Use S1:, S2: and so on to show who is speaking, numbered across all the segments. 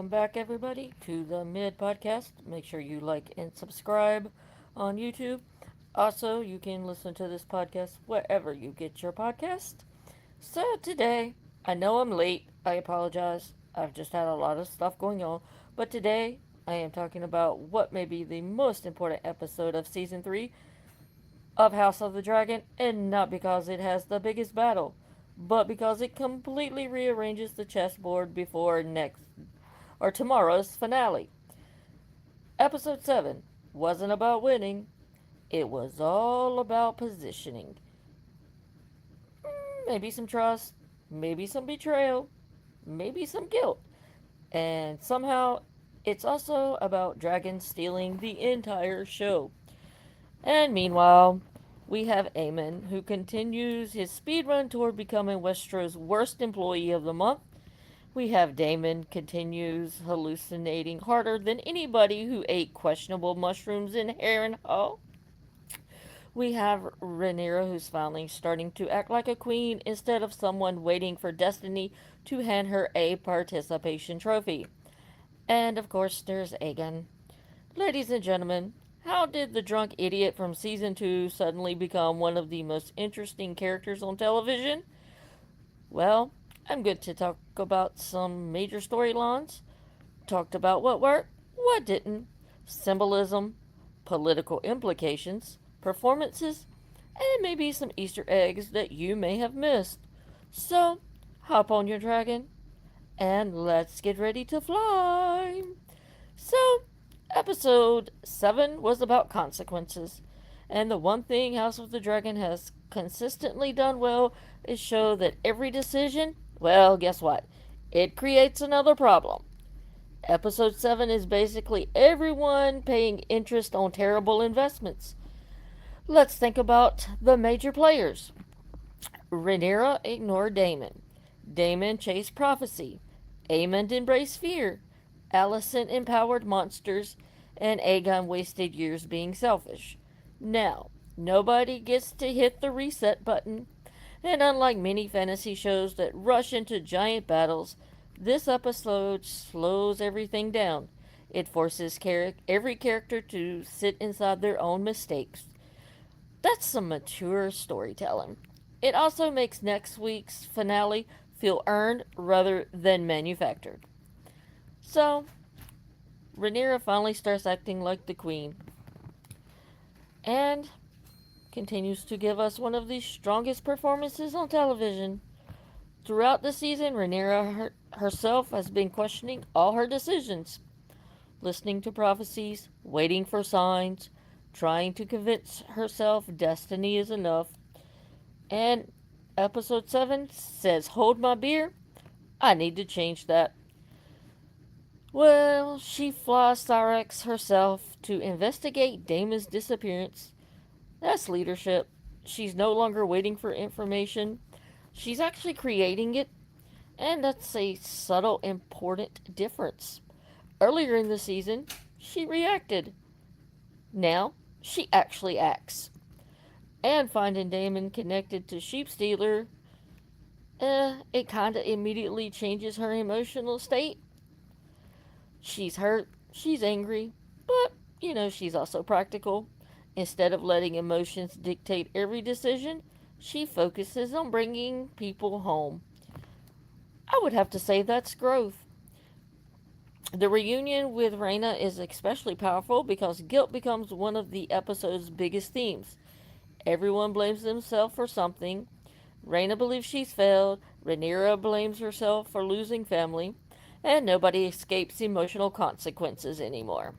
S1: Welcome back, everybody, to the Mid Podcast. Make sure you like and subscribe on YouTube. Also, you can listen to this podcast wherever you get your podcast. So, today, I know I'm late. I apologize. I've just had a lot of stuff going on. But today, I am talking about what may be the most important episode of Season 3 of House of the Dragon, and not because it has the biggest battle, but because it completely rearranges the chessboard before next or tomorrow's finale. Episode 7 wasn't about winning, it was all about positioning. Maybe some trust, maybe some betrayal, maybe some guilt, and somehow it's also about dragons stealing the entire show. And meanwhile, we have Aemon, who continues his speedrun toward becoming Westeros' worst employee of the month. We have Damon continues hallucinating harder than anybody who ate questionable mushrooms in Harrenhal. We have Rhaenyra, who's finally starting to act like a queen instead of someone waiting for destiny to hand her a participation trophy. And of course, there's Aegon. Ladies and gentlemen, how did the drunk idiot from season 2 suddenly become one of the most interesting characters on television? Well, I'm going to talk about some major storylines, talked about what worked, what didn't, symbolism, political implications, performances, and maybe some Easter eggs that you may have missed. So, hop on your dragon and let's get ready to fly. So, episode 7 was about consequences. And the one thing House of the Dragon has consistently done well is show that every decision, well, guess what? It creates another problem. Episode 7 is basically everyone paying interest on terrible investments. Let's think about the major players. Rhaenyra ignored Daemon. Daemon chased prophecy. Aemond embraced fear. Alicent empowered monsters. And Aegon wasted years being selfish. Now, nobody gets to hit the reset button. And unlike many fantasy shows that rush into giant battles, this episode slows everything down. It forces every character to sit inside their own mistakes. That's some mature storytelling. It also makes next week's finale feel earned rather than manufactured. So, Rhaenyra finally starts acting like the queen and continues to give us one of the strongest performances on television. Throughout the season, Rhaenyra herself has been questioning all her decisions, listening to prophecies, waiting for signs, trying to convince herself destiny is enough. And episode 7 says, "Hold my beer. I need to change that." Well, she flies Cyrex herself to investigate Damon's disappearance. That's leadership. She's no longer waiting for information. She's actually creating it. And that's a subtle, important difference. Earlier in the season, she reacted. Now, she actually acts. And finding Damon connected to Sheep Stealer, it kinda immediately changes her emotional state. She's hurt, she's angry, but, she's also practical. Instead of letting emotions dictate every decision, she focuses on bringing people home. I would have to say that's growth. The reunion with Raina is especially powerful because guilt becomes one of the episode's biggest themes. Everyone blames themselves for something. Raina believes she's failed. Rhaenyra blames herself for losing family. And nobody escapes emotional consequences anymore.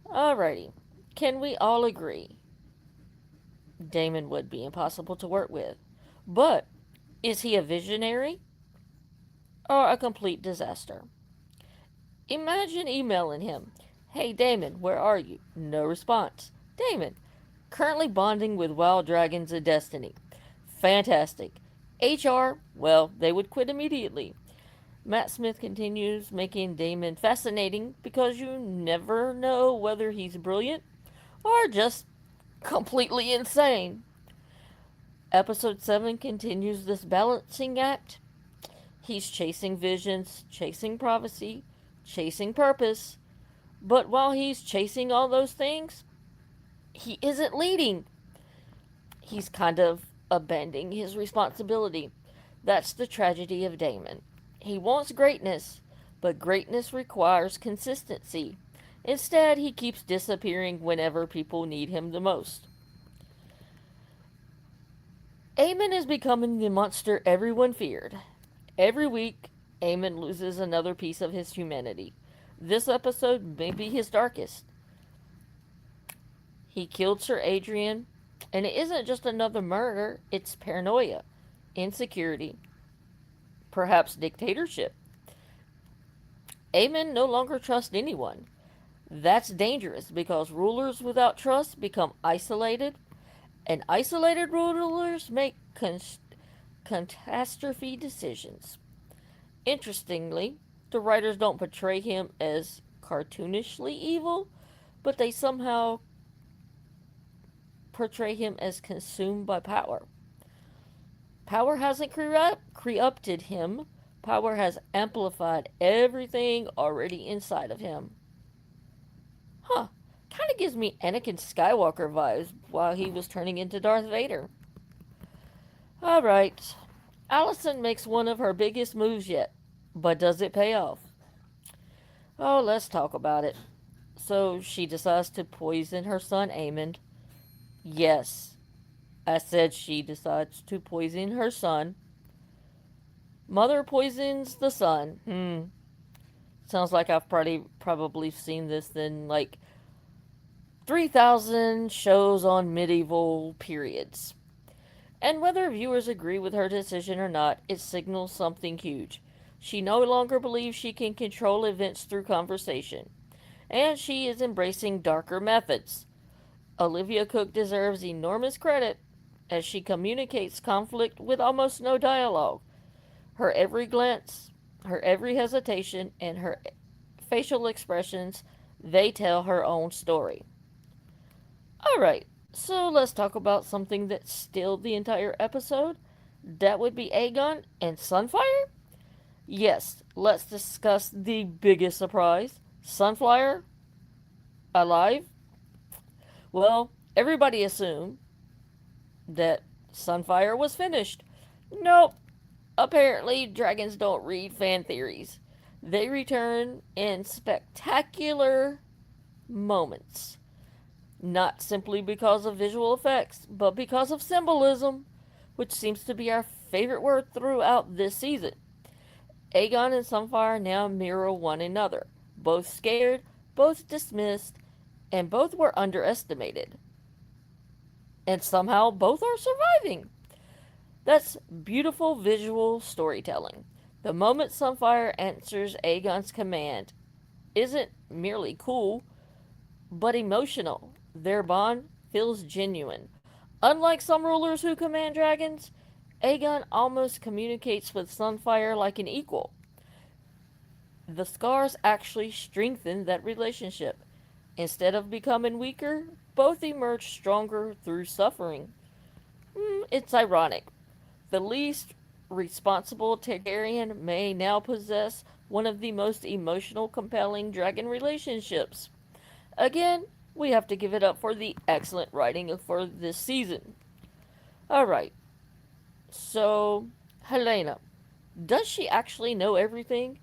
S1: Alrighty. Can we all agree Damon would be impossible to work with? But is he a visionary or a complete disaster? Imagine emailing him. "Hey Damon, where are you?" No response. "Damon, currently bonding with wild dragons of destiny." Fantastic. HR, well, they would quit immediately. Matt Smith continues making Damon fascinating because you never know whether he's brilliant or just completely insane. Episode 7 continues this balancing act. He's chasing visions, chasing prophecy, chasing purpose. But while he's chasing all those things, he isn't leading. He's kind of abandoning his responsibility. That's the tragedy of Damon. He wants greatness, but greatness requires consistency. Instead, he keeps disappearing whenever people need him the most. Aemon is becoming the monster everyone feared. Every week, Aemon loses another piece of his humanity. This episode may be his darkest. He killed Sir Adrian, and it isn't just another murder, it's paranoia, insecurity, perhaps dictatorship. Aemon no longer trusts anyone. That's dangerous because rulers without trust become isolated, and isolated rulers make catastrophe decisions. Interestingly, the writers don't portray him as cartoonishly evil, but they somehow portray him as consumed by power. Power hasn't corrupted him, power has amplified everything already inside of him. Huh, kind of gives me Anakin Skywalker vibes while he was turning into Darth Vader. Alright, Allison makes one of her biggest moves yet, but does it pay off? Oh, let's talk about it. So she decides to poison her son Aemon. Yes, I said she decides to poison her son. Mother poisons the son. Sounds like I've probably seen this in like 3,000 shows on medieval periods. And whether viewers agree with her decision or not, it signals something huge. She no longer believes she can control events through conversation, and she is embracing darker methods. Olivia Cook deserves enormous credit as she communicates conflict with almost no dialogue. Her every glance, her every hesitation, and her facial expressions, they tell her own story. Alright, so let's talk about something that stilled the entire episode. That would be Aegon and Sunfire? Yes, let's discuss the biggest surprise. Sunfire? Alive? Well, everybody assumed that Sunfire was finished. Nope. Apparently, dragons don't read fan theories. They return in spectacular moments. Not simply because of visual effects, but because of symbolism, which seems to be our favorite word throughout this season. Aegon and Sunfire now mirror one another. Both scared, both dismissed, and both were underestimated. And somehow both are surviving. That's beautiful visual storytelling. The moment Sunfire answers Aegon's command isn't merely cool, but emotional. Their bond feels genuine. Unlike some rulers who command dragons, Aegon almost communicates with Sunfire like an equal. The scars actually strengthen that relationship. Instead of becoming weaker, both emerge stronger through suffering. It's ironic. The least responsible Targaryen may now possess one of the most emotional, compelling dragon relationships. Again, we have to give it up for the excellent writing for this season. Alright, so Helena, does she actually know everything?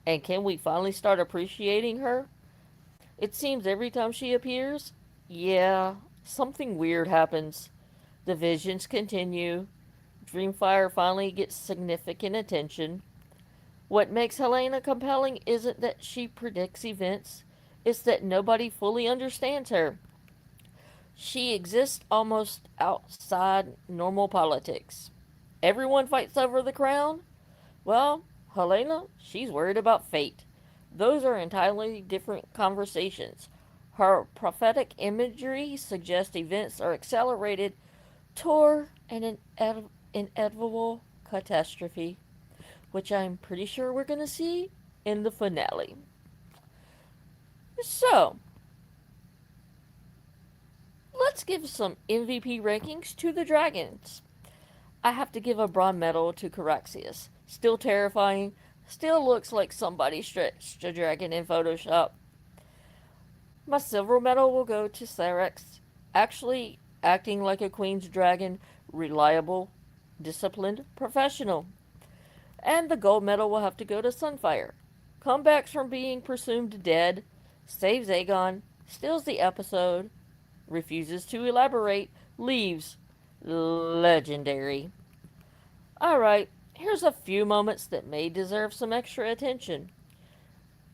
S1: And can we finally start appreciating her? It seems every time she appears, yeah, something weird happens. The visions continue. Dreamfire finally gets significant attention. What makes Helena compelling isn't that she predicts events, it's that nobody fully understands her. She exists almost outside normal politics. Everyone fights over the crown. Well, Helena, she's worried about fate. Those are entirely different conversations. Her prophetic imagery suggests events are accelerated toward an inevitable catastrophe, which I'm pretty sure we're going to see in the finale. So, let's give some MVP rankings to the dragons. I have to give a bronze medal to Caraxius. still terrifying, still looks like somebody stretched a dragon in Photoshop. My silver medal will go to Cyrex, actually acting like a queen's dragon, reliable, disciplined, professional. And the gold medal will have to go to Sunfire. Comebacks from being presumed dead, saves Aegon, steals the episode, refuses to elaborate, leaves. Legendary. Alright, here's a few moments that may deserve some extra attention.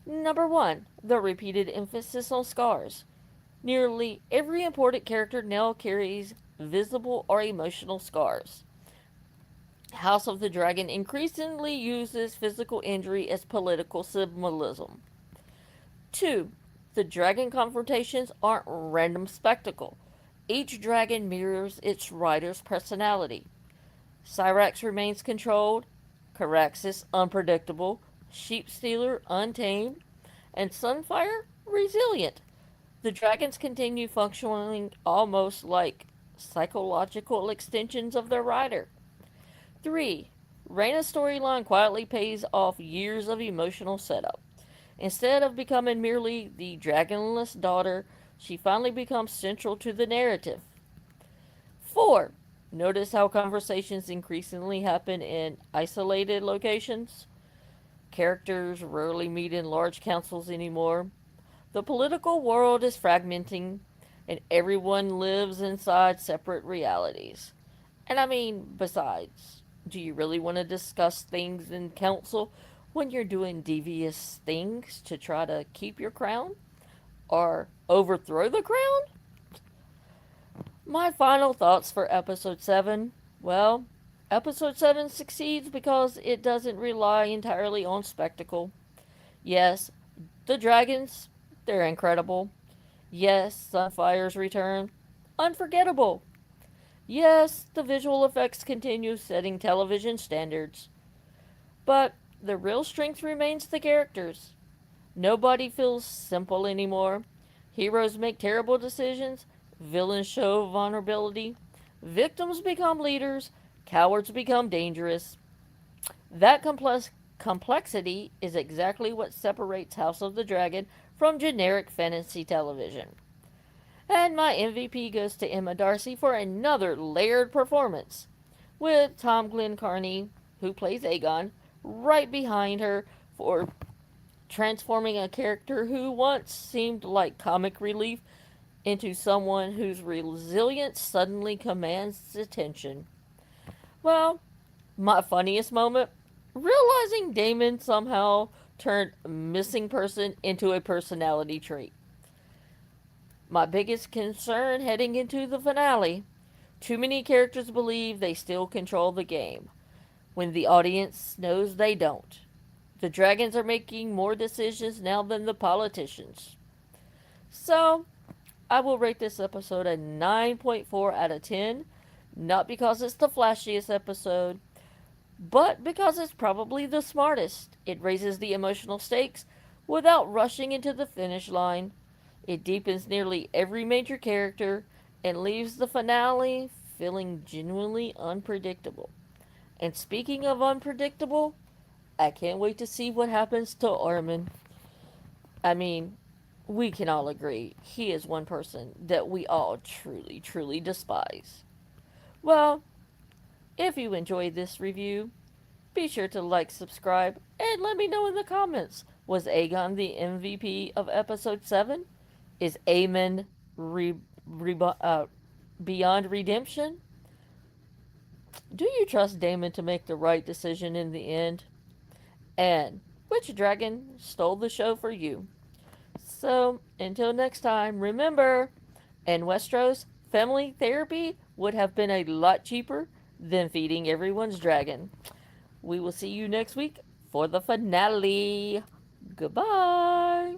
S1: Number 1, the repeated emphasis on scars. Nearly every important character now carries visible or emotional scars. House of the Dragon increasingly uses physical injury as political symbolism. 2. The dragon confrontations aren't random spectacle. Each dragon mirrors its rider's personality. Cyrax remains controlled, Caraxes unpredictable, Sheepstealer untamed, and Sunfire resilient. The dragons continue functioning almost like psychological extensions of their rider. 3. Reyna's storyline quietly pays off years of emotional setup. Instead of becoming merely the dragonless daughter, she finally becomes central to the narrative. 4. Notice how conversations increasingly happen in isolated locations? Characters rarely meet in large councils anymore. The political world is fragmenting, and everyone lives inside separate realities. And I mean, besides, do you really want to discuss things in council when you're doing devious things to try to keep your crown? Or overthrow the crown? My final thoughts for episode 7. Well, episode 7 succeeds because it doesn't rely entirely on spectacle. Yes, the dragons, they're incredible. Yes, Sunfire's return, unforgettable. Yes, the visual effects continue setting television standards. But the real strength remains the characters. Nobody feels simple anymore. Heroes make terrible decisions, villains show vulnerability, victims become leaders, cowards become dangerous. That complexity is exactly what separates House of the Dragon from generic fantasy television. And my MVP goes to Emma Darcy for another layered performance, with Tom Glencarney, who plays Aegon, right behind her for transforming a character who once seemed like comic relief into someone whose resilience suddenly commands attention. Well, my funniest moment? Realizing Damon somehow turned missing person into a personality trait. My biggest concern heading into the finale: too many characters believe they still control the game, when the audience knows they don't. The dragons are making more decisions now than the politicians. So, I will rate this episode a 9.4 out of 10, not because it's the flashiest episode, but because it's probably the smartest. It raises the emotional stakes without rushing into the finish line. It deepens nearly every major character and leaves the finale feeling genuinely unpredictable. And speaking of unpredictable, I can't wait to see what happens to Armin. I mean, we can all agree he is one person that we all truly, truly despise. Well, if you enjoyed this review, be sure to like, subscribe, and let me know in the comments. Was Aegon the MVP of episode 7? Is Aemon re- beyond redemption? Do you trust Daemon to make the right decision in the end? And which dragon stole the show for you? So, until next time, remember, in Westeros, family therapy would have been a lot cheaper than feeding everyone's dragon. We will see you next week for the finale. Goodbye.